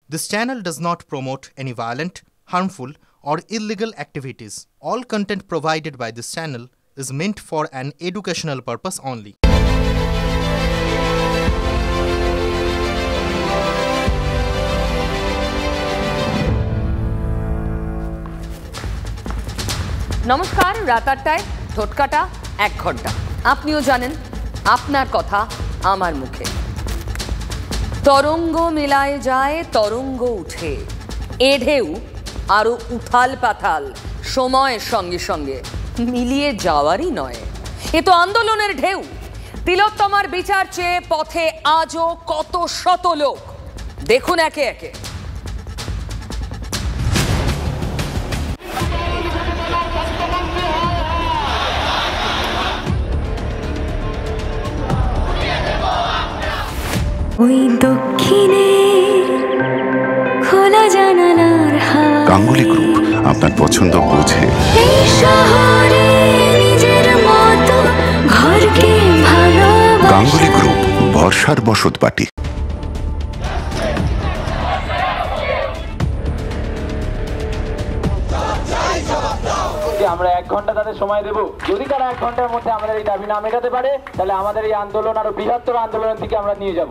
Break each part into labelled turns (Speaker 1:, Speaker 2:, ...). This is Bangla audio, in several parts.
Speaker 1: This channel does not promote any violent, harmful, or illegal activities. All content provided by this channel is meant for an educational purpose only.
Speaker 2: নমস্কার, রাত ৮টায় ঠোটকাটা ১ ঘন্টা। আপনিও জানেন, আপনার কথা আমার মুখে। তরঙ্গ মেলায় যায়, তরঙ্গ উঠে, এ ঢেউ আরো উথাল পাথাল, সময়ের সঙ্গে সঙ্গে মিলিয়ে যাওয়ারই নয়। এ তো আন্দোলনের ঢেউ। তিলোত্তমার বিচার চেয়ে পথে আজও কত শত লোক। দেখুন একে একে।
Speaker 3: ওই দক্ষিণে খোলা জানালার হাওয়া।
Speaker 4: গাঙ্গুলি গ্রুপ আপনার পছন্দ বোঝে।
Speaker 3: এই শহরে নিজের মতো ঘরকে ভালোবাসা।
Speaker 4: গাঙ্গুলি গ্রুপ, বর্ষার বসত বাটি।
Speaker 5: আমরা ১ ঘন্টা তাদের সময় দেব। যদি তারা ১ ঘন্টার মধ্যে আমাদের এই দাবি না মেটাতে পারে, তাহলে আমাদের এই আন্দোলন আরো বৃহত্তর আন্দোলনের দিকে আমরা নিয়ে যাব।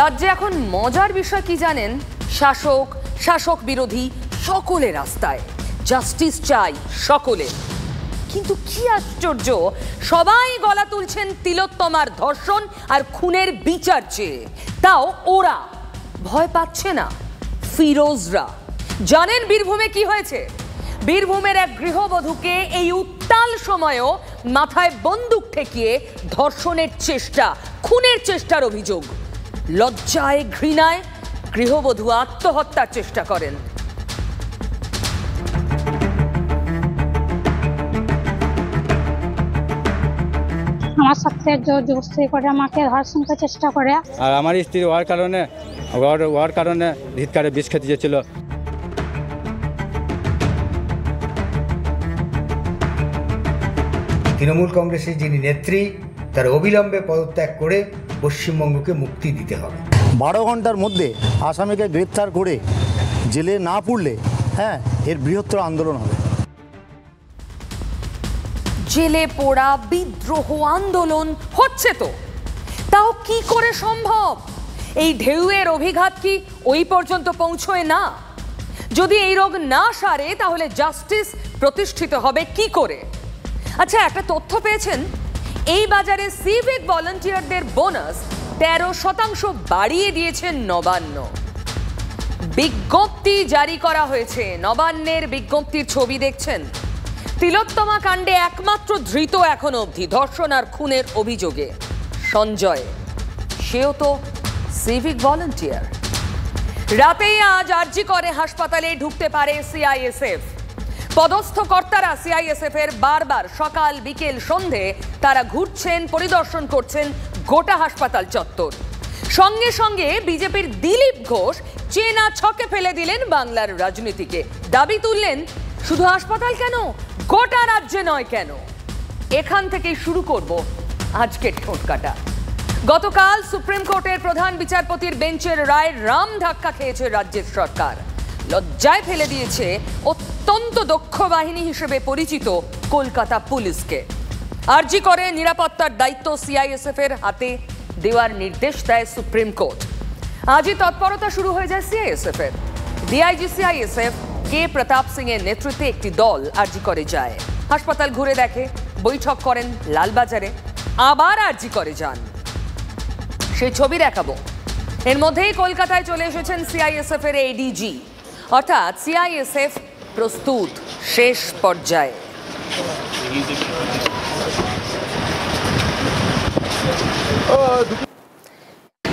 Speaker 2: রাজ্যে এখন মজার বিষয় কি জানেন? শাসক, শাসক বিরোধী সকলে রাস্তায়, জাস্টিস চাই সকলে। কিন্তু কি আশ্চর্য, সবাই গলা তুলছেন তিলোত্তমার ধর্ষণ আর খুনের বিচার চেয়ে। তাও ওরা ভয় পাচ্ছে না, ফিরোজরা। জানেন বীরভূমে কি হয়েছে? বীরভূমের এক গৃহবধূকে এই উত্তাল সময়েও মাথায় বন্দুক ঠেকিয়ে ধর্ষণের চেষ্টা, খুনের চেষ্টার অভিযোগ। লজ্জায় ঘৃণায় গৃহবধূ আত্মহত্যার চেষ্টা করেন।
Speaker 6: আমার সাথে জোর জবরদস্তি করে আমাকে ধর্ষণ করার চেষ্টা করে।
Speaker 7: আর আমার স্ত্রী হওয়ার কারণে ধিৎকারে বিষ খেতে চেয়েছিল।
Speaker 8: তৃণমূল কংগ্রেসের যিনি নেত্রী, তার অবিলম্বে পদত্যাগ করে পশ্চিমবঙ্গকে মুক্তি দিতে হবে।
Speaker 9: 12 ঘন্টার মধ্যে আসামিকে গ্রেপ্তার করে জেলে না পুরলে এর বৃহত্তর আন্দোলন হবে।
Speaker 2: জেলে পোড়া বিদ্রোহ আন্দোলন হচ্ছে তো, তাও কি করে সম্ভব? এই ঢেউয়ের অভিঘাত কি ওই পর্যন্ত পৌঁছয় না? যদি এই রোগ না সারে, তাহলে জাস্টিস প্রতিষ্ঠিত হবে কি করে? আচ্ছা, একটা তথ্য পেয়েছেন, এই বাজারে সিভিক ভলান্টিয়ারদের বোনাস 13% বাড়িয়ে দিয়েছেন নবান্ন। বিজ্ঞপ্তি জারি করা হয়েছে, নবান্নের বিজ্ঞপ্তির ছবি দেখছেন। তিলোত্তমা কাণ্ডে একমাত্র ধৃত এখনো অবধি ধর্ষণ আর খুনের অভিযোগে সঞ্জয়, সেও তো সিভিক ভলান্টিয়ার। রাতেই আজ আরজি করে হাসপাতালে ঢুকতে পারে সিআইএসএফ। পদস্থ কর্তারা সিআইএসএফ এর বারবার সকাল বিকেল সন্ধে তারা ঘুরছেন, পরিদর্শন করছেন গোটা হাসপাতাল চত্বর। সঙ্গে সঙ্গে বিজেপির দিলীপ ঘোষ চেনা ছকে ফেলে দিলেন বাংলার রাজনীতিকে। দাবি তুললেন, শুধু হাসপাতাল কেন, গোটা রাজ্যে নয় কেন। এখান থেকেই শুরু করব আজকের ঠোঁটকাটা। গতকাল সুপ্রিম কোর্টের প্রধান বিচারপতির বেঞ্চের রায় রাম ধাক্কা খেয়েছে রাজ্যের সরকার। লজ্জায় ফেলে দিয়েছে অত্যন্ত দক্ষ বাহিনী হিসেবে পরিচিত কলকাতা পুলিশকে। আরজি করে নিরাপত্তার দায়িত্ব সিআইএসএফ এর হাতে দেওয়ার নির্দেশ দেয় সুপ্রিম কোর্ট। আজই তৎপরতা শুরু হয়ে যায় সিআইএসএফ এর। ডিআইজি সিআইএসএফ কে প্রতাপ সিং এর নেতৃত্বে একটি দল আরজি করে যায়। হাসপাতাল ঘুরে দেখে, বৈঠক করেন লালবাজারে, আবার আরজি করে যান। সেই ছবি দেখাবো। এর মধ্যেই কলকাতায় চলে এসেছেন সিআইএসএফ এর এডিজি, অর্থাৎ সিআইএসএফ প্রস্তুত শেষ পর্যায়ে।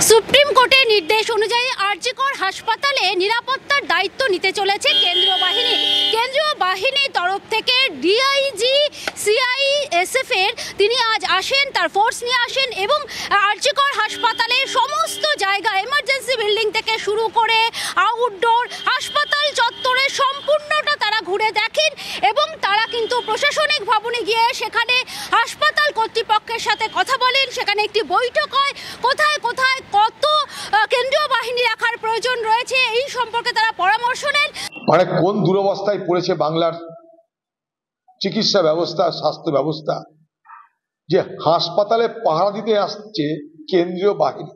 Speaker 10: সুপ্রিম কোর্টের নির্দেশ অনুযায়ী আরজি কর হাসপাতালে নিরাপত্তার দায়িত্ব নিতে চলেছে কেন্দ্রীয় বাহিনী। কেন্দ্রীয় বাহিনীর তরফ থেকে ডিআইজি বিএসএফ এর, তিনি আজ আসেন, তার ফোর্স নিয়ে আসেন এবং আরজিকর হাসপাতালের সমস্ত জায়গা, এমার্জেন্সি বিল্ডিং থেকে শুরু করে আউটডোর, হাসপাতাল চত্বরে সম্পূর্ণটা তারা ঘুরে দেখেন এবং তারা কিন্তু প্রশাসনিক ভবনে গিয়ে সেখানে হাসপাতাল কর্তৃপক্ষের সাথে কথা বলেন। সেখানে একটি বৈঠক হয়, কোথায় কোথায় কত কেন্দ্রীয় বাহিনী রাখার প্রয়োজন রয়েছে এই সম্পর্কে তারা পরামর্শ নেন।
Speaker 11: মানে কোন দুরবস্থায় পড়েছে বাংলার চিকিৎসা ব্যবস্থা, স্বাস্থ্য ব্যবস্থা, যে হাসপাতালে পাহারা দিতে আসছে কেন্দ্রীয় বাহিনী।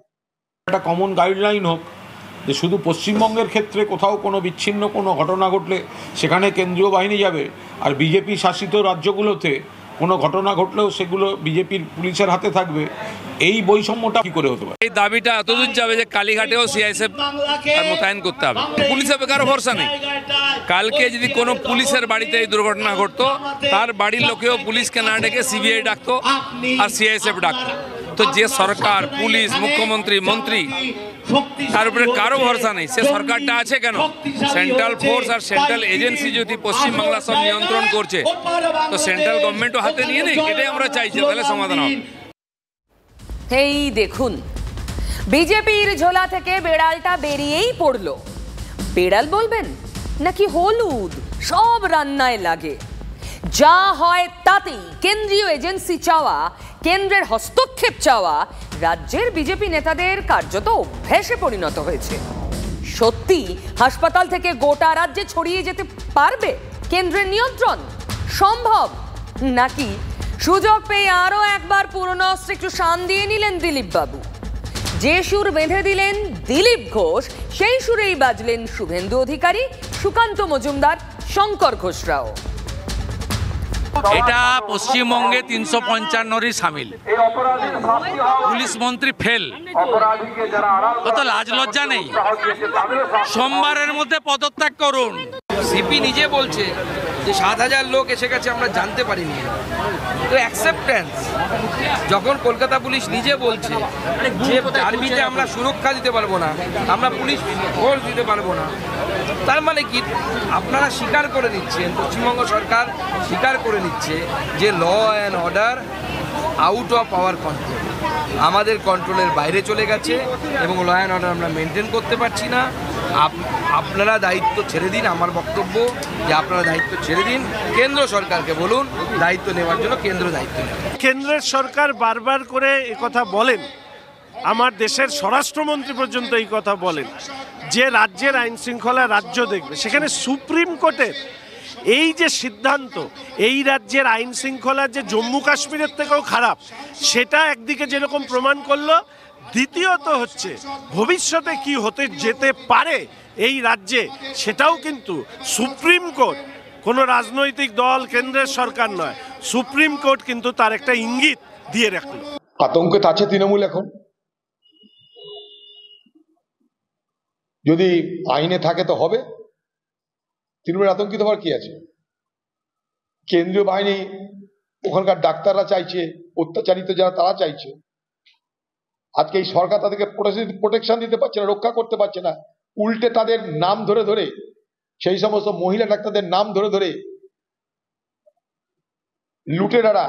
Speaker 12: একটা কমন গাইডলাইন হোক যে শুধু পশ্চিমবঙ্গের ক্ষেত্রে কোথাও কোনো বিচ্ছিন্ন কোনো ঘটনা ঘটলে সেখানে কেন্দ্রীয় বাহিনী যাবে, আর বিজেপি শাসিত রাজ্যগুলোতে কোনো ঘটনা ঘটলেও সেগুলো বিজেপির পুলিশের হাতে থাকবে। এই বৈষম্যটা কি করে হতে পারে?
Speaker 13: এই দাবিটা এতদূর যাবে যে কালীঘাটেও সিআইএসএফ মোতায়েন করতে হবে। পুলিশের কারো ভরসা নেই। কালকে যদি কোনো পুলিশের বাড়িতে এই দুর্ঘটনা ঘটতো, তার বাড়ির লোকেও পুলিশকে না ডেকে সিবিআই ডাকতো আর সিআইএসএফ ডাকতো। তো যে সরকার, পুলিশ, মুখ্যমন্ত্রী, মন্ত্রী, তার উপরে কারো ভরসা নেই। সে সরকারটা আছে কেন? সেন্ট্রাল ফোর্স আর সেন্ট্রাল এজেন্সি যদি পশ্চিমবাংলা সব নিয়ন্ত্রণ করছে, তো সেন্ট্রাল গভর্নমেন্টও হাতে নিয়ে নেই। এটাই আমরা চাইছি, তাহলে সমাধান হবে।
Speaker 2: এই দেখুন, বিজেপির ঝোলা থেকে বেড়ালটা বেরিয়েই পড়লো। বেড়াল বলবেন নাকি হলুদ, সব রান্নায় লাগে। যা হয় তাতেই কেন্দ্রীয় এজেন্সি চাওয়া, কেন্দ্রের হস্তক্ষেপ চাওয়া রাজ্যের বিজেপি নেতাদের কার্যত অভ্যাসে পরিণত হয়েছে। সত্যি হাসপাতাল থেকে গোটা রাজ্যে ছড়িয়ে যেতে পারবে কেন্দ্রের নিয়ন্ত্রণ? সম্ভব নাকি সুযোগ পেয়ে আরো একবার পুরনো অস্ত্রে একটু শান দিয়ে নিলেন দিলীপ বাবু? যে সুর বেঁধে দিলেন দিলীপ ঘোষ, সেই সুরেই বাজলেন শুভেন্দু অধিকারী, সুকান্ত মজুমদার, শঙ্কর ঘোষরাও।
Speaker 13: এটা পশ্চিমবঙ্গে 355 সামিল। পুলিশ মন্ত্রী ফেল, কত লাজ লজ্জা নেই। সোমবারের মধ্যে পদত্যাগ করুন।
Speaker 14: সিপি নিজে বলছে যে 7,000 লোক এসে গেছে, আমরা জানতে পারিনি। তো অ্যাকসেপ্টেন্স যখন কলকাতা পুলিশ নিজে বলছে যে আর্মিতে আমরা সুরক্ষা দিতে পারবো না, আমরা পুলিশ ফোর্স দিতে পারবো না, তার মানে কি আপনারা স্বীকার করে নিচ্ছেন, পশ্চিমবঙ্গ সরকার স্বীকার করে নিচ্ছে যে law and order out of our control, আমাদের কন্ট্রোলের বাইরে চলে গেছে এবং ল অ্যান্ড অর্ডার আমরা মেনটেন করতে পারছি না। আপনারা দায়িত্ব ছেড়ে দিন। আমার বক্তব্য যে আপনারা দায়িত্ব ছেড়ে দিন, কেন্দ্র সরকারকে বলুন দায়িত্ব নেওয়ার জন্য কেন্দ্র দায়িত্ব নেবে।
Speaker 15: কেন্দ্রের সরকার বারবার করে কথা বলেন, আমার দেশের স্বরাষ্ট্রমন্ত্রী পর্যন্ত এই কথা বলেন যে রাজ্যের আইন শৃঙ্খলা রাজ্য দেখবে। সেখানে সুপ্রিম কোর্টের এই যে সিদ্ধান্ত, এই রাজ্যের আইন শৃঙ্খলা যে জম্মু কাশ্মীরের থেকেও খারাপ, সেটা একদিকে যেরকম প্রমাণ করলো, দ্বিতীয়ত হচ্ছে ভবিষ্যতে কি হতে যেতে পারে এই রাজ্যে, সেটাও কিন্তু সুপ্রিম কোর্ট, কোনো রাজনৈতিক দল, কেন্দ্রের সরকার নয়, সুপ্রিম কোর্ট কিন্তু তার একটা ইঙ্গিত দিয়ে রাখলো।
Speaker 11: আতঙ্কে আছে তৃণমূল এখন। যদি আইনে থাকে তো হবে। তৃণমূলের আতঙ্কিত হওয়ার কি আছে? কেন্দ্রীয় বাহিনী, ওখানকার ডাক্তাররা চাইছে, অত্যাচারিত যারা তারা চাইছে। আজকে এই সরকার তাদেরকে প্রোটেকশন দিতে পারছে না, রক্ষা করতে পারছে না। উল্টে তাদের নাম ধরে ধরে, সেই সমস্ত মহিলা ডাক্তারদের নাম ধরে ধরে লুটেরারা,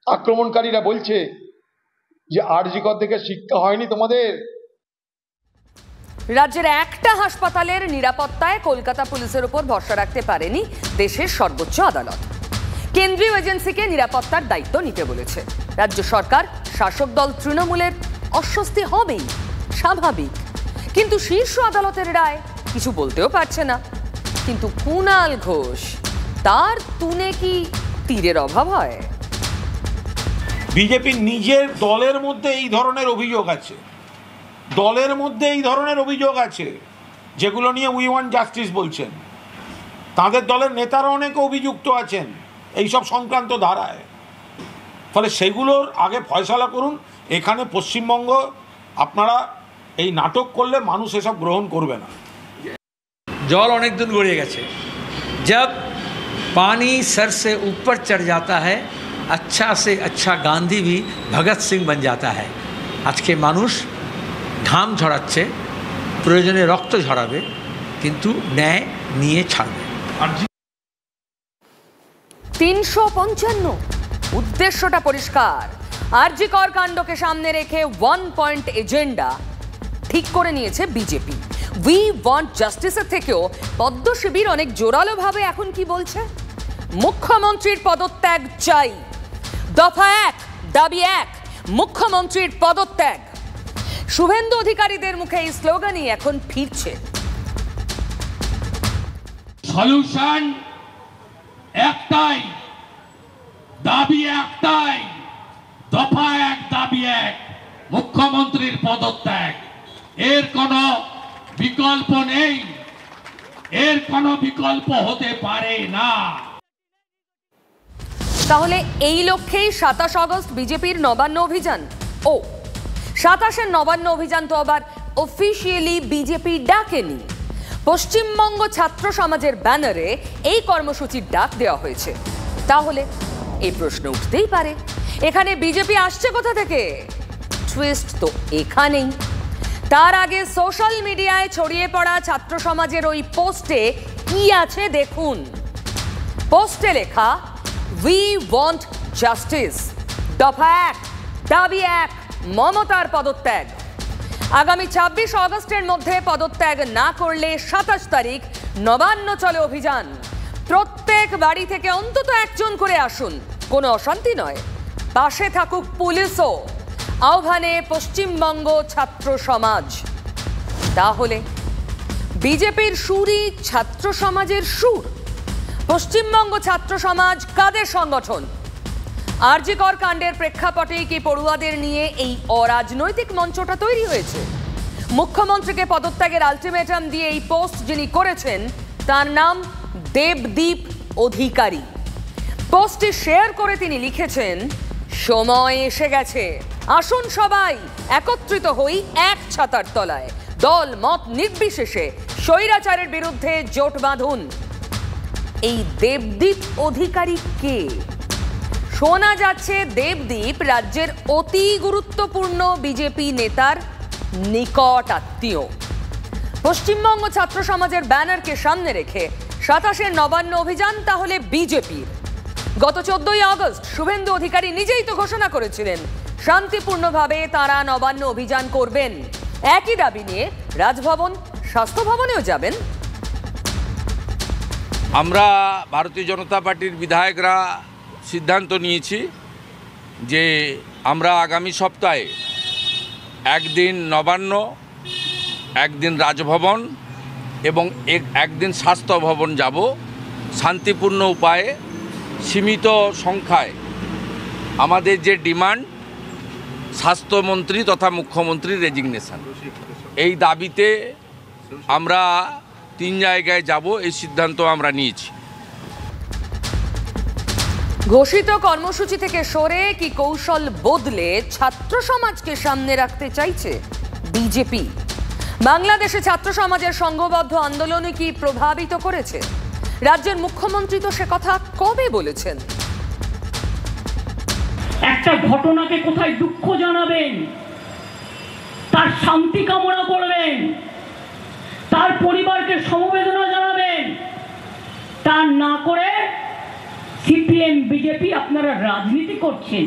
Speaker 11: আক্রমণকারীরা বলছে যে আরজিকর থেকে শিক্ষা হয়নি তোমাদের।
Speaker 2: রাজ্যের একটা হাসপাতালের নিরাপত্তায় কলকাতা পুলিশের উপর ভরসা রাখতে পারেনি দেশের সর্বোচ্চ আদালত। কেন্দ্রীয় এজেন্সিকে নিরাপত্তার দায়িত্ব নিতে বলেছে রাজ্য সরকার। শাসক দল তৃণমূলের অস্বস্তি হবেই, স্বাভাবিক। কিন্তু শীর্ষ আদালতের রায় কিছু বলতেও পারছে না। কিন্তু কুণাল ঘোষ, তার তুনে কি তীরের অভাব হয়?
Speaker 12: বিজেপির নিজের দলের মধ্যে এই ধরনের অভিযোগ আছে, দলের মধ্যে এই ধরনের অভিযোগ আছে যেগুলো নিয়ে উই ওয়ান্ট জাস্টিস বলছেন। তাদের দলের নেতারা অনেকে অভিযুক্ত আছেন এইসব সংক্রান্ত ধারায়। ফলে সেগুলোর আগে ফয়সালা করুন। এখানে পশ্চিমবঙ্গ আপনারা এই নাটক করলে মানুষ এসব গ্রহণ করবে না।
Speaker 16: জল অনেক দূর গড়িয়ে গেছে। जब पानी सर से ऊपर चढ़ जाता है, अच्छा से अच्छा गांधी भी भगत सिंह बन जाता है। আজকে মানুষ ঘাম ঝরাচ্ছে, প্রয়োজনে রক্ত ঝরাবে, কিন্তু ন্যায় নিয়ে ছাড়বে।
Speaker 2: 355। উদ্দেশ্যটা পরিষ্কার, আরজি কর কাণ্ডকে সামনে রেখে 1 পয়েন্ট এজেন্ডা ঠিক করে নিয়েছে বিজেপি। উই ওয়ান্ট জাস্টিসের থেকেও পদ্ম শিবির অনেক জোরালো ভাবে এখন কি বলছে, মুখ্যমন্ত্রীর পদত্যাগ চাই। দফা 1, দাবি 1, মুখ্যমন্ত্রীর পদত্যাগ। শুভেন্দু অধিকারীদের মুখে এই স্লোগানই এখন ফিরছে।
Speaker 17: সলিউশন একটাই, দাবি একটাই, দফা 1, দাবি 1, মুখ্যমন্ত্রীর পদত্যাগ। এর কোনো বিকল্প নেই, এর কোনো বিকল্প হতে পারে না।
Speaker 2: তাহলে এই লক্ষ্যেই 27 আগস্ট বিজেপির নবান্ন অভিযান। ও 27-এর নবান্ন অভিযান তো আবার অফিসিয়ালি বিজেপি ডাকেনি, পশ্চিমবঙ্গ ছাত্র সমাজের ব্যানারে এই কর্মসূচির ডাক দেওয়া হয়েছে। তাহলে এই প্রশ্ন উঠতেই পারে, এখানে বিজেপি আসছে কোথা থেকে? টুইস্ট তো এখানেই। তার আগে সোশ্যাল মিডিয়ায় ছড়িয়ে পড়া ছাত্র সমাজের ওই পোস্টে কি আছে দেখুন। পোস্টে লেখা, উই ওয়ান্ট জাস্টিস, দফা 1, দাবি 1, মমতার পদত্যাগ। আগামী 26 আগস্টের মধ্যে পদত্যাগ না করলে 27 তারিখ নবান্ন চলে অভিযান। প্রত্যেক বাড়ি থেকে অন্তত একজন করে আসুন, কোনো অশান্তি নয়, পাশে থাকুক পুলিশও। আহ্বানে পশ্চিমবঙ্গ ছাত্র সমাজ। তাহলে বিজেপির সুরই ছাত্র সমাজের সুর। পশ্চিমবঙ্গ ছাত্র সমাজ কাদের সংগঠন? আরজি কর কাণ্ডের প্রেক্ষাপটেই কি পড়ুয়াদের নিয়ে এই অরাজনৈতিক মঞ্চটা তৈরি হয়েছে? মুখ্যমন্ত্রীকে পদত্যাগের আলটিমেটাম দিয়ে এই পোস্ট যিনি করেছেন তার নাম দেবদীপ অধিকারী। পোস্টটি শেয়ার করে তিনি লিখেছেন, সময় এসে গেছে, আসুন সবাই একত্রিত হই এক ছাতার তলায়, দল মত নির্বিশেষে স্বৈরাচারের বিরুদ্ধে জোট বাঁধুন। এই দেবদীপ অধিকারী কে? শোনা যাচ্ছে দেবদীপ রাজ্যের অতি গুরুত্বপূর্ণ বিজেপি নেতার নিকট আত্মীয়। পশ্চিমবঙ্গ ছাত্র সমাজের ব্যানারকে সামনে রেখে 27-এর নবান্ন অভিযান তাহলে বিজেপির। গত 14ই আগস্ট শুভেন্দু অধিকারী নিজেই তো ঘোষণা করেছিলেন শান্তিপূর্ণভাবে তারা নবান্ন অভিযান করবেন। একই দাবি নিয়ে রাজভবন, স্বাস্থ্য ভবনেও যাবেন।
Speaker 13: আমরা ভারতীয় জনতা পার্টির বিধায়করা সিদ্ধান্ত নিয়েছি যে আমরা আগামী সপ্তাহে একদিন নবান্ন, একদিন রাজভবন এবং একদিন স্বাস্থ্য ভবন যাব। শান্তিপূর্ণ উপায়ে সীমিত সংখ্যায় আমাদের যে ডিমান্ড, স্বাস্থ্যমন্ত্রী তথা মুখ্যমন্ত্রীর রেজিগনেশন, এই দাবিতে আমরা 3 জায়গায় যাব, এই সিদ্ধান্ত আমরা নিয়েছি।
Speaker 2: ঘোষিত কর্মসূচি থেকে সরে কি কৌশল বদলে ছাত্র সমাজকে সামনে রাখতে চাইছে বিজেপি? বাংলাদেশে ছাত্র সমাজের সংঘবদ্ধ আন্দোলনে কি প্রভাবিত করেছে? রাজ্যের মুখ্যমন্ত্রী তো সে কথা কবে বলেছেন?
Speaker 18: একটা ঘটনাকে কোথায় দুঃখ জানাবেন, তার শান্তি কামনা করবেন, তার পরিবারকে সমবেদনা জানাবেন, তা না করে সিপিএম বিজেপি আপনারা রাজনীতি করছেন।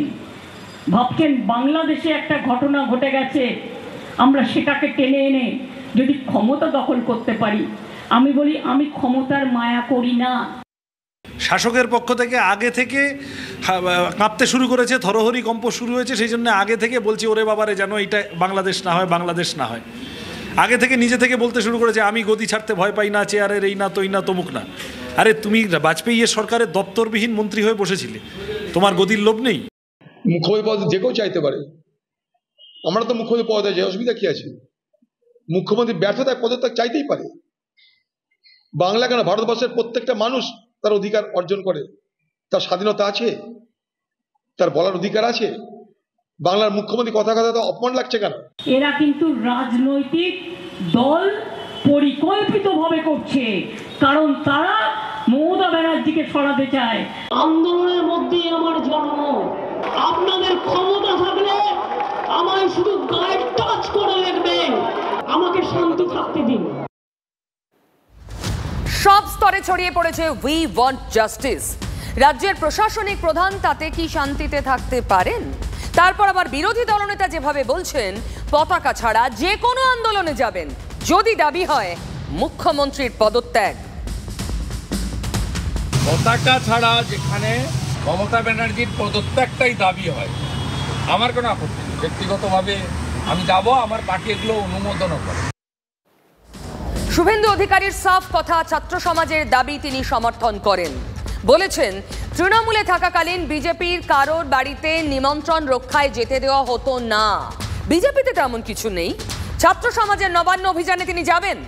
Speaker 18: ভাবছেন বাংলাদেশে একটা ঘটনা ঘটে গেছে, আমরা সেটাকে টেনে এনে যদি ক্ষমতা দখল করতে পারি। আমি বলি, আমি ক্ষমতার মায়া করি না।
Speaker 15: শাসকের পক্ষ থেকে আগে থেকে কাঁপতে শুরু করেছে, থরহরি কম্প শুরু হয়েছে, সেই জন্য আগে থেকে বলছি ওরে বাবারে যেন এটা বাংলাদেশ না হয়, বাংলাদেশ না হয়। আগে থেকে নিজে থেকে বলতে শুরু করেছে আমি গদি ছাড়তে ভয় পাই না, চেয়ারের এই না তৈ না তমুক না। আরে তুমি বাজপেয়ীর সরকারের দপ্তরবিহীন মন্ত্রী হয়ে বসেছিলে, তোমার গদির লোভ নেই?
Speaker 11: মুখ্যমন্ত্রী পদ যে কেউ চাইতে পারে, আমরা তো মুখ্যমন্ত্রী পদে যাই, অসুবিধা কি আছে? মুখ্যমন্ত্রী ব্যর্থতায় পদত্যাগ চাইতেই পারে। বাংলা কেন, ভারতবর্ষের প্রত্যেকটা মানুষ তার অধিকার অর্জন করে, তার স্বাধীনতা আছে, তার বলার অধিকার আছে। বাংলার মুখ্যমন্ত্রী কথা কথা তো অপমান লাগছে কেন?
Speaker 18: এরা কিন্তু রাজনৈতিক দল পরিকল্পিতভাবে করছে, কারণ তারা মমতা ব্যানার্জিকে সরাতে চায়। আন্দোলনের মধ্যেই আমার জন্ম, আপনাদের ক্ষমতা থাকলে আমায় শুধু গায়ে টাচ করে লিখবেন, আমাকে শান্তি থাকতে দিন।
Speaker 2: সব স্তরে ছড়িয়ে পড়েছে উই ওয়ান্ট জাস্টিস। রাজ্যের প্রশাসনিক প্রধান তাতে কি শান্তিতে থাকতে পারেন? তারপর আবার বিরোধী দলনেতা যেভাবে বলছেন পতাকা ছাড়া যে কোনো আন্দোলনে যাবেন যদি দাবি হয় মুখ্যমন্ত্রীর পদত্যাগ।
Speaker 13: পতাকা ছাড়া যেখানে মমতা ব্যানার্জির পদত্যাগটাই দাবি হয়, আমার কোনো আপত্তি নেই। ব্যক্তিগতভাবে আমি যাব, আমার পার্টি এগুলো অনুমোদনও করে।
Speaker 2: শুভেন্দু অধিকারীর সাফ কথা, ছাত্র সমাজের দাবি তিনি সমর্থন করেন। বলেছেন তৃণমূলে থাকাকালীন বিজেপির কারোর বাড়িতে নিমন্ত্রণ রক্ষায় যেতে দেওয়া হতো না। বিজেপিতে তেমন কিছু নেই, ছাত্র সমাজের নবান্ন অভিযানে তিনি যাবেন।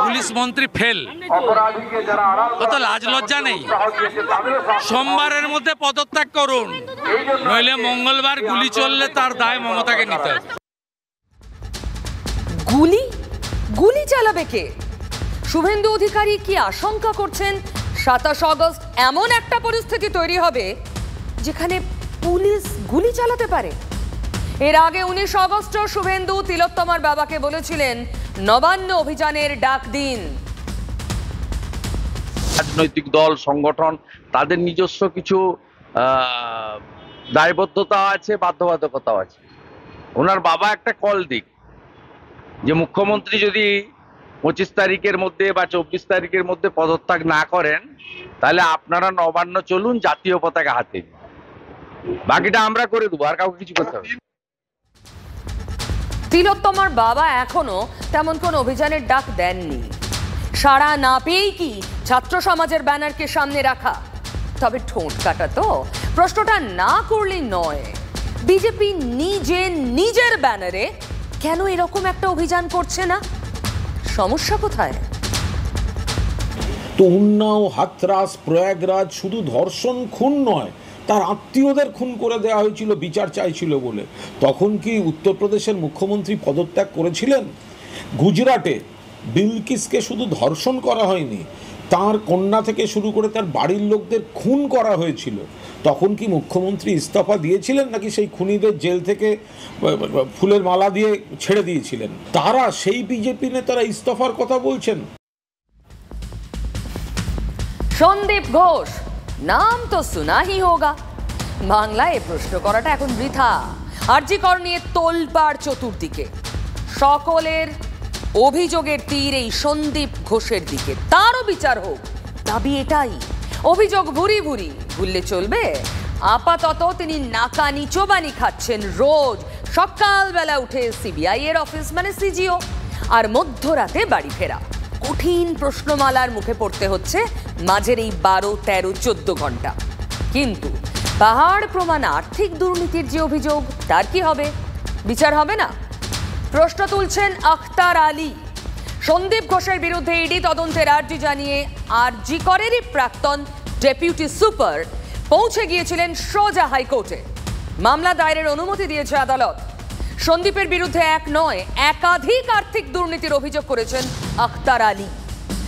Speaker 13: পুলিশ মন্ত্রী ফেল, কত লাজ লজ্জা নেই। সোমবারের মধ্যে পদত্যাগ করুন, নইলে মঙ্গলবার গুলি চললে তার দায় মমতাকে নিতে হবে।
Speaker 2: গুলি চালাবে কে? শুভেন্দু অধিকারী কি আশঙ্কা করছেন 27 আগস্ট এমন একটা পরিস্থিতি তৈরি হবে যেখানে পুলিশ গুলি চালাতে পারে? এর আগে 19 আগস্ট শুভেন্দু তিলোত্তমার বাবাকে বলেছিলেন নবান্ন অভিযানের ডাক দিন।
Speaker 19: রাজনৈতিক দল সংগঠন তাদের নিজস্ব কিছু দায়বদ্ধতা আছে, বাধ্যবাধকতাও আছে। ওনার বাবা একটা কল দিক যে মুখ্যমন্ত্রী যদি 25 তারিখের মধ্যে বা 24 তারিখের মধ্যে পদত্যাগ না করেন তাহলে আপনারা নবান্ন চলুন, জাতীয় পতাকা হাতে, বাকিটা আমরা করে দেবো, আর কাউকে কিছু করতে হবে।
Speaker 2: তিলোত্তমার বাবা এখনো তেমন কোন অভিযানের ডাক দেননি। সাড়া না পেয়েই কি ছাত্র সমাজের ব্যানারকে সামনে রাখা? তবে ঠোঁট কাটা তো প্রশ্নটা না করলেই নয়, বিজেপি নিজের ব্যানারে কেন এরকম একটা অভিযান করছে না? সমস্যা কোথায়?
Speaker 20: তো উন্নাও, হাথরাস, প্রয়াগরাজ শুধু ধর্ষণ খুন নয়, তার আত্মীয়দের খুন করে দেওয়া হয়েছিল বিচার চাইছিল বলে। তখন কি উত্তরপ্রদেশের মুখ্যমন্ত্রী পদত্যাগ করেছিলেন? গুজরাটে বিলকিসকে শুধু ধর্ষণ করা হয়নি, তার কন্যা থেকে শুরু করে তার বাড়ির লোকদের খুন করা হয়েছিল। তখন কি মুখ্যমন্ত্রী ইস্তফা দিয়েছিলেন, নাকি সেই খুনিদের জেল থেকে ফুলের মালা দিয়ে ছেড়ে দিয়েছিলেন? তারা সেই বিজেপি নেতারা ইস্তফার কথা বলছেন।
Speaker 2: সন্দীপ ঘোষ নাম তো সুনা হি হোগা। বাংলায় প্রশ্ন করাটা এখন বৃথা। আরজি কর নিয়ে তোলপাড় চতুর্দিকে, সকলের অভিযোগের তীর এই সন্দীপ ঘোষের দিকে। তারও বিচার হোক, দাবি এটাই। অভিযোগ ভুরি ভুরি ভুললে চলবে? আপাতত তিনি নাকানি চোবানি খাচ্ছেন রোজ। সকালবেলা উঠে সিবিআই এর অফিস মানে সিজিও, আর মধ্যরাতে বাড়ি ফেরা। কঠিন প্রশ্নমালার মুখে পড়তে হচ্ছে মাঝের এই 12, 13, 14 ঘন্টা। কিন্তু পাহাড় প্রমাণ আর্থিক দুর্নীতির যে অভিযোগ, তার কি হবে? বিচার হবে না? প্রশ্ন তুলছেন আখতার আলী। সন্দীপ ঘোষের বিরুদ্ধে ইডি তদন্তের আর্জি জানিয়ে আরজি করেরই প্রাক্তন ডেপুটি সুপার পৌঁছে গিয়েছিলেন সোজা হাইকোর্টে। মামলা দায়েরের অনুমতি দিয়েছে আদালত। সন্দীপের বিরুদ্ধে এক নয়, একাধিক আর্থিক দুর্নীতির অভিযোগ করেছেন আখতার আলী।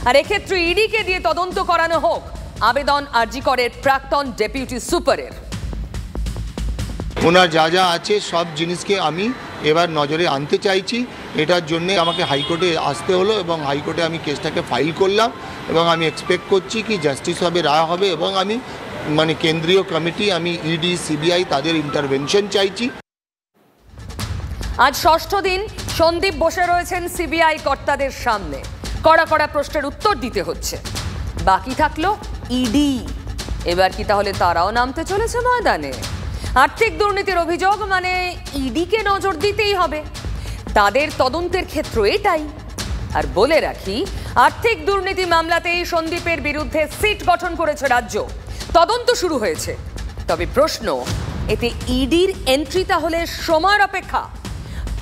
Speaker 2: আর এক্ষেত্রে ইডিকে দিয়ে তদন্ত করানো হোক, আবেদন আরজি করের প্রাক্তন ডেপুটি সুপারের।
Speaker 21: ওনার যা যা আছে সব জিনিসকে আমি এবার নজরে আনতে চাইছি। এটার জন্য আমাকে হাইকোর্টে আসতে হলো এবং হাইকোর্টে আমি কেসটাকে ফাইল করলাম এবং আমি এক্সপেক্ট করছি কি জাস্টিস হবে, রায় হবে এবং আমি কেন্দ্রীয় কমিটি, আমি ইডি, সিবিআই তাদের ইন্টারভেনশন চাইছি।
Speaker 2: আজ ষষ্ঠ দিন সন্দীপ বসে রয়েছেন সিবিআই কর্তাদের সামনে। কড়া কড়া প্রশ্নের উত্তর দিতে হচ্ছে। বাকি থাকলো ইডি। এবার কি তাহলে তারাও নামতে চলেছে ময়দানে? আর্থিক দুর্নীতির অভিযোগ মানে ইডিকে নজর দিতেই হবে। তাদের তদন্তের ক্ষেত্র এটাই। আর বলে রাখি, আর্থিক দুর্নীতি মামলাতেই সন্দীপের বিরুদ্ধে সিট গঠন করেছে রাজ্য। তদন্ত শুরু হয়েছে। তবে প্রশ্ন, এতে ইডির এন্ট্রি তাহলে সময়ের অপেক্ষা?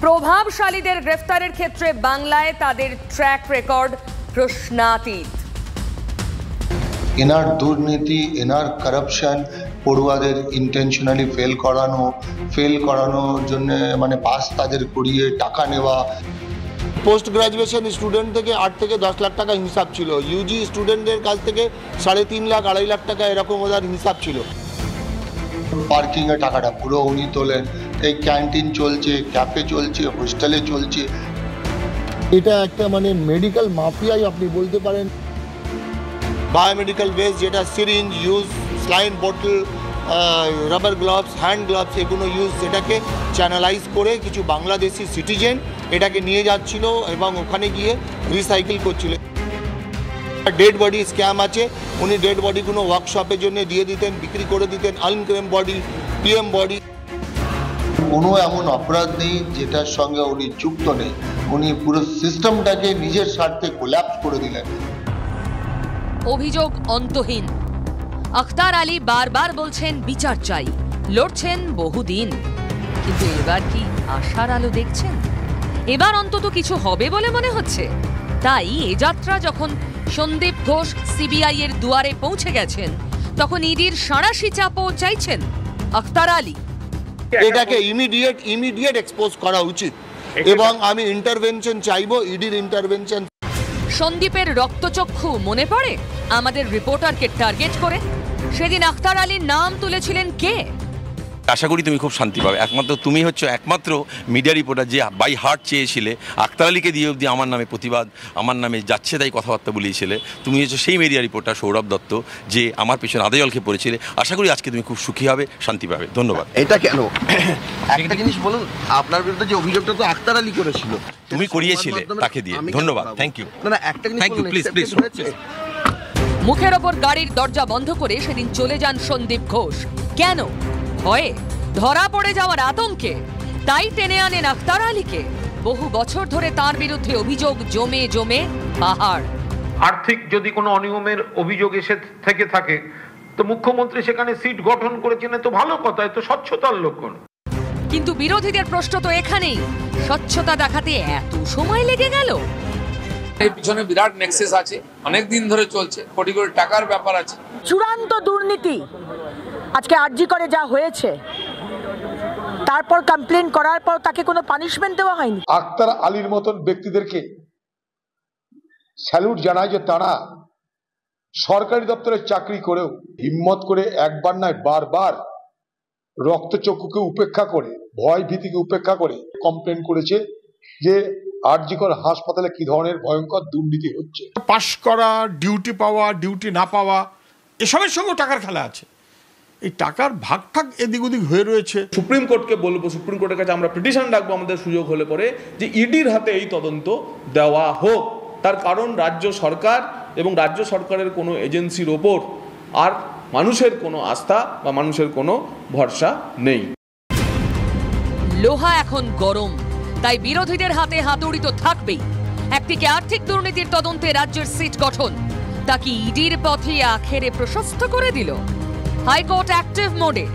Speaker 2: প্রভাবশালীদের গ্রেফতারের ক্ষেত্রে বাংলায় তাদের ট্র্যাক রেকর্ড প্রশ্নাতীত।
Speaker 22: এনার দুর্নীতি, এনার কারাপশন, পড়ুয়াদের ইন্টেনশনালি ফেল করানোর জন্য পাস তাদের করিয়ে টাকা নেওয়া।
Speaker 21: পোস্ট গ্রাজুয়েশন স্টুডেন্ট থেকে 8 থেকে 10 লাখ টাকা হিসাব ছিল, ইউজি স্টুডেন্টদের কাছ থেকে 3.5 লাখ 2.5 লাখ টাকা এরকম ওদের হিসাব ছিল।
Speaker 22: পার্কিংয়ে টাকাটা পুরো উনি তোলেন। এই ক্যান্টিন চলছে, ক্যাফে চলছে, হোস্টেলে চলছে।
Speaker 21: এটা একটা মেডিকেল মাফিয়াই আপনি বলতে পারেন। বায়োমেডিক্যাল ওয়েস্ট যেটা সিরিঞ্জ ইউজ, স্লাইন বোতল, রাবার গ্লাভস, হ্যান্ড গ্লাভস এগুলো ইউজ, সেটাকে চ্যানেলাইজ করে কিছু বাংলাদেশি সিটিজেন এটাকে নিয়ে যাচ্ছিল এবং ওখানে গিয়ে রিসাইকেল করছিল। ডেড বডি স্ক্যাম আছে, উনি ডেড বডিগুলো ওয়ার্কশপের জন্য দিয়ে দিতেন, বিক্রি করে দিতেন, আনক্লেম বডি, পিএম বডি।
Speaker 22: কোনো এমন অপরাধ নেই যেটার সঙ্গে উনি যুক্ত নেই। উনি পুরো সিস্টেমটাকে নিজের স্বার্থে কোল্যাপস করে দিলেন।
Speaker 2: অভিযোগ অন্তহীন। আখতার আলী বারবার বলছেন বিচার চাই, লড়ছেন বহুদিন, কিন্তু এবার কি আশার আলো দেখছেন? এবার অন্তত কিছু হবে বলে মনে হচ্ছে। তাই এ যাত্রা যখন সন্দীপ ঘোষ সিবিআই এর দুয়ারে পৌঁছে গেছেন, তখন ইডির সাঁড়াশি চাপও চাইছেন আখতার আলী।
Speaker 21: এটাকে ইমিডিয়েট এক্সপোজ করা উচিত এবং আমি ইন্টারভেনশন চাইবো, ইডির ইন্টারভেনশন।
Speaker 2: সন্দীপের রক্তচক্ষু মনে পড়ে আমাদের রিপোর্টারকে টার্গেট করে? সেদিন আখতার আলীর নাম তুলেছিলেন কে?
Speaker 1: আশা করি তুমি খুব শান্তি পাবে। একমাত্র তুমি হচ্ছে একমাত্র মিডিয়া রিপোর্টার যে বাই হার্ট চেয়েছিলে আখতার আলীকে দিয়ে অবধি আমার নামে প্রতিবাদ, আমার নামে যাচ্ছে তাই কথাবার্তা বলিয়েছিলে। তুমি হচ্ছে সেই মিডিয়া রিপোর্টার সৌরভ দত্ত যে আমার পেছনে আদে জল খেয়ে পড়েছিলে। আশা করি আজকে তুমি খুব সুখী হবে, শান্তি পাবে। ধন্যবাদ।
Speaker 3: এটা কেন? একটা জিনিস বলুন, আপনার বিরুদ্ধে যে অভিযোগটা তো আখতার আলী করেছিল,
Speaker 1: তুমি করিয়েছিলে তাকে দিয়ে। ধন্যবাদ, থ্যাংক ইউ।
Speaker 3: না একটা জিনিস
Speaker 1: থ্যাংক ইউ, প্লিজ প্লিজ।
Speaker 2: মুখের ওপর গাড়ির দরজা বন্ধ করে সেদিন চলে যান সন্দীপ ঘোষ। কেন? ভয়ে, ধরা পড়ে যাওয়ার আতঙ্কে। তাই টেনে আনেন আখতার আলীকে। বহু বছর ধরে তার বিরুদ্ধে অভিযোগ জমে জমে পাহাড়।
Speaker 12: আর্থিক যদি কোনো অনিয়মের অভিযোগ এসে থেকে থাকে তো মুখ্যমন্ত্রী সেখানে সিট গঠন করেছেন, তো ভালো কথা, তো স্বচ্ছতার লক্ষণ।
Speaker 2: কিন্তু বিরোধীদের প্রশ্ন তো এখানেই, স্বচ্ছতা দেখাতে এত সময় লেগে গেল?
Speaker 13: এর পিছনে বিরাট নেক্সাস আছে, অনেক দিন ধরে চলছে, কোটি কোটি টাকার ব্যাপার আছে।
Speaker 23: চূড়ান্ত দুর্নীতি আজকে আরজি করে যা হয়েছে, তারপর কমপ্লেন করার পর তাকে কোনো পানিশমেন্ট দেওয়া হয়নি।
Speaker 11: আখতার আলীর মতন ব্যক্তিদেরকে স্যালুট জানায় যে তারা সরকারি দপ্তরে চাকরি করেও হিম্মত করে একবার নয় বারবার রক্তচক্ষুকে উপেক্ষা করে, ভয় ভীতিকে উপেক্ষা করে কমপ্লেন করেছে যে আরজিকর হাসপাতালে কি ধরনের ভয়ঙ্কর দুর্নীতি হচ্ছে।
Speaker 20: পাশ করা, ডিউটি পাওয়া, ডিউটি না পাওয়া, এসবের সঙ্গে টাকার খেলা আছে। এই টাকার ভাগ ঠাক এদিক ওদিক হয়ে রয়েছে।
Speaker 24: সুপ্রিম কোর্টকে বলবো, সুপ্রিম কোর্টের কাছে আমরা পিটিশন রাখবো আমাদের সুযোগ হলে পরে, যে ইডির হাতে এই তদন্ত দেওয়া হোক। তার কারণ রাজ্য সরকার এবং রাজ্য সরকারের কোনো এজেন্সির ওপর আর মানুষের কোনো আস্থা বা মানুষের কোনো ভরসা নেই।
Speaker 2: লোহা এখন গরম, তাই বিরোধীদের হাতে হাতুড়ি তো থাকবেই। একদিকে আর্থিক দুর্নীতির তদন্তে রাজ্যের সিট গঠন, তা কি ইডির পথে আখেরে প্রশস্ত করে দিল? হাইকোর্ট অ্যাক্টিভ মোডে।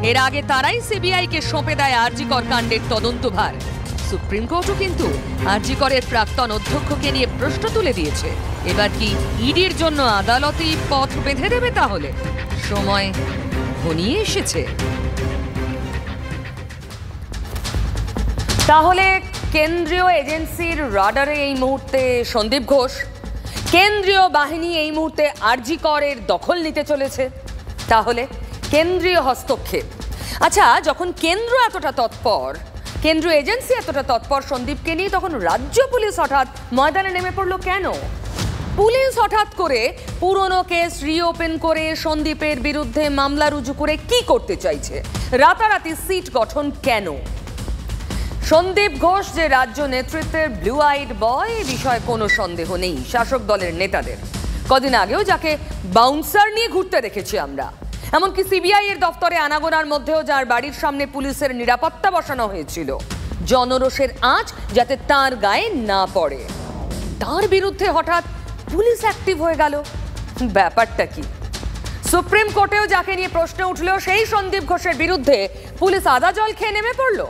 Speaker 2: এর আগে তারাই সিবিআই কে সঁপে দেয় আরজিকর কাণ্ডের তদন্তভার। সুপ্রিম কোর্টও কিন্তু আরজিকরের প্রাক্তন অধ্যক্ষকে নিয়ে প্রশ্ন তুলে দিয়েছে। এবার কি ইডির জন্য আদালতই পথ বেঁধে দেবে? তাহলে সময় ঘনিয়ে এসেছে। তাহলে কেন্দ্রীয় এজেন্সির রাডারে এই মুহূর্তে সন্দীপ ঘোষ, কেন্দ্রীয় বাহিনী এই মুহূর্তে আরজিকরের দখল নিতে চলেছে। তাহলে কেন্দ্রীয় হস্তক্ষেপ। আচ্ছা, যখন কেন্দ্র এতটা তৎপর, কেন্দ্রীয় এজেন্সি এতটা তৎপর সন্দীপকে নিয়ে, তখন রাজ্য পুলিশ হঠাৎ ময়দানে নেমে পড়লো কেন? পুলিশ হঠাৎ করে পুরনো কেস রিওপেন করে সন্দীপের বিরুদ্ধে মামলা রুজু করে কি করতে চাইছে? রাতারাতি সিট গঠন কেন? সন্দীপ ঘোষ যে রাজ্য নেতৃত্বের ব্লু আইড বয়, এ বিষয়ে কোনো সন্দেহ নেই শাসক দলের নেতাদের। কদিন আগেও যাকে বাউন্সার নিয়ে ঘুরতে দেখেছি আমরা, এমনকি সিবিআই এর দপ্তরে আনাগোনার মধ্যেও যার বাড়ির সামনে পুলিশের নিরাপত্তা বসানো হয়েছিল জনরোষের আঁচ যাতে তার গায়ে না পড়ে, তার বিরুদ্ধে হঠাৎ পুলিশ অ্যাক্টিভ হয়ে গেল। ব্যাপারটা কি? সুপ্রিম কোর্টেও যাকে নিয়ে প্রশ্ন উঠল, সেই সন্দীপ ঘোষের বিরুদ্ধে পুলিশ আদা জল খেয়ে নেমে পড়ল।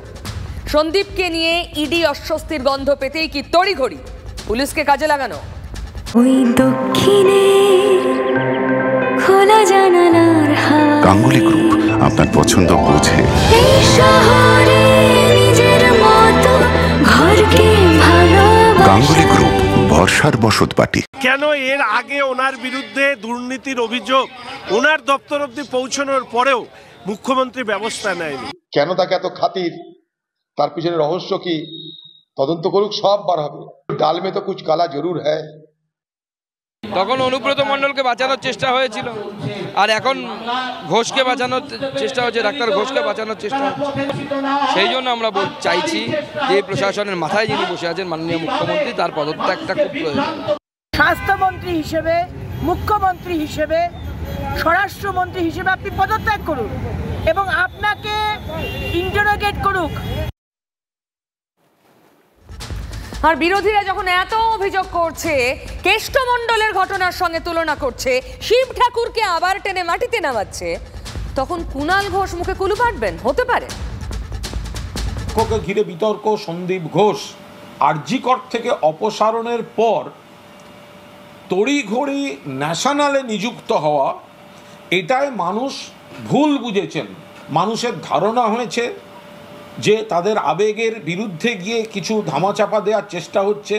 Speaker 2: সন্দীপকে নিয়ে ইডি অস্বস্তির গন্ধ পেতেই কি তড়িঘড়ি পুলিশকে কাজে লাগানো?
Speaker 25: ওই দক্ষিণে খোলা জানালার হাওয়া,
Speaker 4: গাঙ্গুলি গ্রুপ আপনার পছন্দ বোঝে।
Speaker 25: এই শহরে নিজের মতো ঘরকে ভালোবাসা।
Speaker 4: গাঙ্গুলি গ্রুপ, ভরসার বসত বাটি।
Speaker 15: কেন এর আগে ওনার বিরুদ্ধে দুর্নীতির অভিযোগ ওনার দপ্তর অব্দি পৌঁছানোর পরেও মুখ্যমন্ত্রী ব্যবস্থা নেয়নি?
Speaker 11: কেন তাকে এত খাতির, তার পিছনে রহস্য কি? তদন্ত করুক, সব বার হবে। ডাল মে তো কুছ কালা জরুর হ্যায়।
Speaker 14: তখন অনুব্রত মণ্ডলকে বাঁচানোর চেষ্টা হয়েছিল, আর এখন ঘোষকে বাঁচানোর চেষ্টা হচ্ছে, ডাক্তার ঘোষকে বাঁচানোর চেষ্টা হচ্ছে। সেই জন্য আমরা চাইছি যে প্রশাসনের মাথায় যিনি বসে আছেন মাননীয় মুখ্যমন্ত্রী, তার পদত্যাগটা খুব প্রয়োজন।
Speaker 23: স্বাস্থ্যমন্ত্রী হিসেবে, মুখ্যমন্ত্রী হিসেবে, স্বরাষ্ট্রমন্ত্রী হিসেবে আপনি পদত্যাগ করুন এবং আপনাকে ইন্টারোগেট করুক।
Speaker 2: আর বিরোধীরা যখন এত অভিযোগ করছে, কেষ্টমণ্ডলের ঘটনার সঙ্গে তুলনা করছে, শিব ঠাকুরকে আবার টেনে মাটিতে নামাচ্ছে, তখন কুণাল ঘোষ মুখে কুলু পাঠবেন? হতে পারে।
Speaker 20: ওকে ঘিরে বিতর্ক, সন্দীপ ঘোষ আরজি কর থেকে অপসারণের পর তড়িঘড়ি ন্যাশনালে নিযুক্ত হওয়া, এটাই মানুষ ভুল বুঝেছেন। মানুষের ধারণা হয়েছে যে তাদের আবেগের বিরুদ্ধে গিয়ে কিছু ধামাচাপা দেওয়ার চেষ্টা হচ্ছে।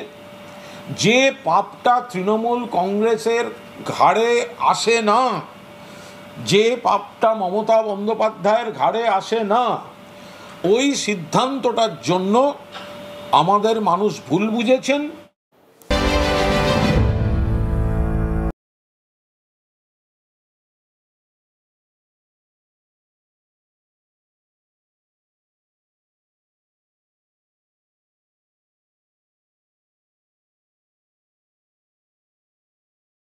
Speaker 20: যে পাপটা তৃণমূল কংগ্রেসের ঘাড়ে আসে না, যে পাপটা মমতা বন্দ্যোপাধ্যায়ের ঘাড়ে আসে না, ওই সিদ্ধান্তটার জন্য আমাদের মানুষ ভুল বুঝেছেন।